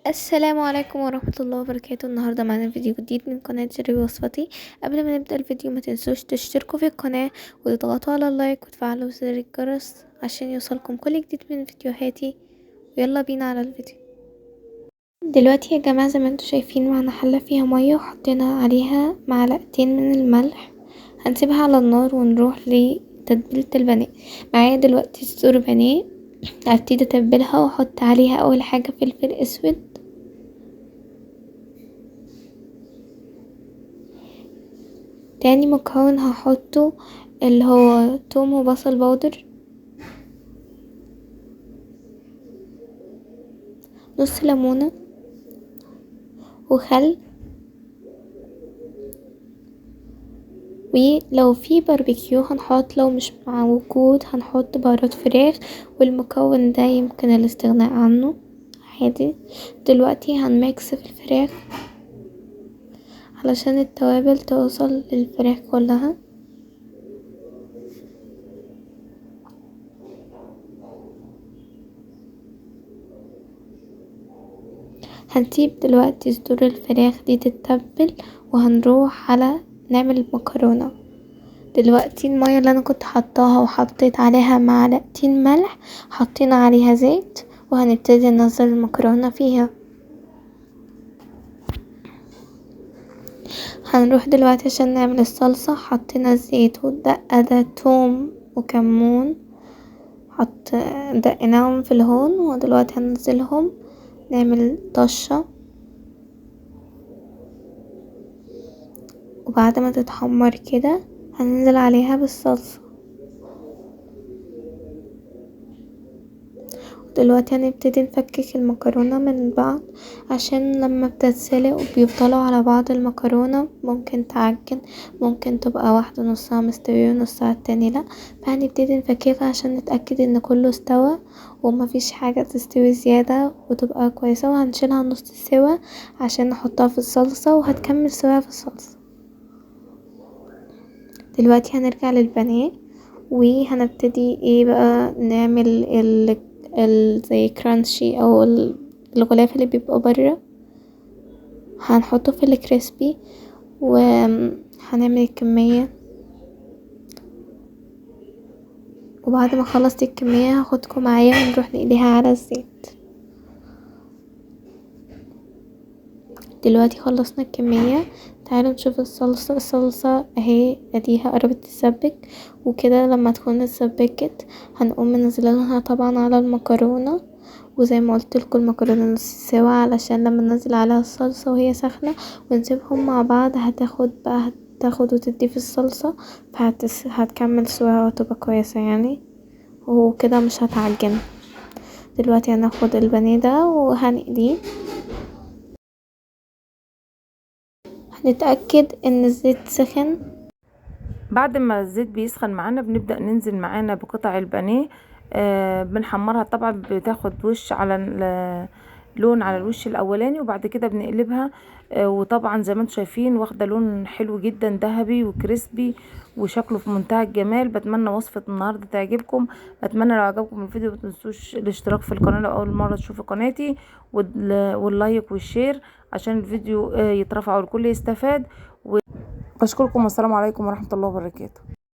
السلام عليكم ورحمة الله وبركاته. النهاردة معنا فيديو جديد من قناة جري وصفتي. قبل ما نبدأ الفيديو ما تنسوش تشتركوا في القناة وتضغطوا على اللايك وتفعلوا زر الجرس عشان يوصلكم كل جديد من فيديوهاتي. ويلا بينا على الفيديو. دلوقتي يا جماعة زي ما انتوا شايفين معنا حلة فيها مية وحطينا عليها معلقتين من الملح. هنسيبها على النار ونروح لتتبيلة البانيه. معايا دلوقتي صدور بانيه، هبتدي اتبلها واحط عليها اول حاجة فلفل اسود، تاني مكون هحطه اللي هو توم وبصل بودر، نص ليمونة وخل، ولو في باربيكيو هنحط، لو مش موجود هنحط بهارات فراخ، والمكون ده يمكن الاستغناء عنه عادي. دلوقتي هنميكس في الفراخ علشان التوابل توصل للفراخ كلها. هنسيب دلوقتي صدور الفراخ دي تتبل وهنروح على نعمل المكرونة. دلوقتي المية اللي انا كنت حطاها وحطيت عليها معلقتين ملح، حطينا عليها زيت وهنبتدي ننزل المكرونة فيها. هنروح دلوقتي عشان نعمل الصلصة. حطينا الزيت والدقة ده توم وكمون، دقناهم في الهون، ودلوقتي هننزلهم نعمل طشة. وبعد ما تتحمر كده هننزل عليها بالصلصة. دلوقتي هنبتدي نفكك المكرونة من بعض عشان لما بتتسلق وبيفضلوا على بعض المكرونة ممكن تعجن، ممكن تبقى واحدة نصها مستوي ونصها التاني لا. فهنبتدي نفككها عشان نتأكد ان كله استوى ومفيش حاجة تستوي زيادة وتبقى كويسة. وهنشيلها نص سوا عشان نحطها في الصلصة وهتكمل سوا في الصلصة. دلوقتي هنرجع للبانيه وهنبتدي ايه بقى نعمل زي كرانشي او الغلاف اللي بيبقى برا، هنحطه في الكريسبي وهنعمل الكمية. وبعد ما خلصت الكمية هاخدكم معايا ونروح نقليها على الزيت. دلوقتي خلصنا الكمية، تعالوا نشوف الصلصة اهي اديها قربت تسبك وكده. لما تكون اتسبكت هنقوم منزلينها طبعا على المكرونة، وزي ما قلتلكوا المكرونة نص سوا علشان لما ننزل عليها الصلصة وهي سخنة ونسيبهم مع بعض هتاخد وتدي في الصلصة، هتكمل سواها وتبقى كويسة يعني، وكده مش هتعجن. دلوقتي هناخد البانيه ده وهنقليه. هنتأكد ان الزيت سخن. بعد ما الزيت بيسخن معانا بنبدأ ننزل معانا بقطع البانيه. بنحمرها طبعا، بتاخد وش على لون على الوش الاولاني، وبعد كده بنقلبها. وطبعا زي ما انتم شايفين واخده لون حلو جدا ذهبي وكريسبي وشكله في منتهى الجمال. بتمنى وصفه النهارده تعجبكم. اتمنى لو عجبكم الفيديو متنسوش الاشتراك في القناه لو اول مره تشوفوا قناتي، واللايك والشير عشان الفيديو يترفع والكل يستفاد. بشكركم والسلام عليكم ورحمه الله وبركاته.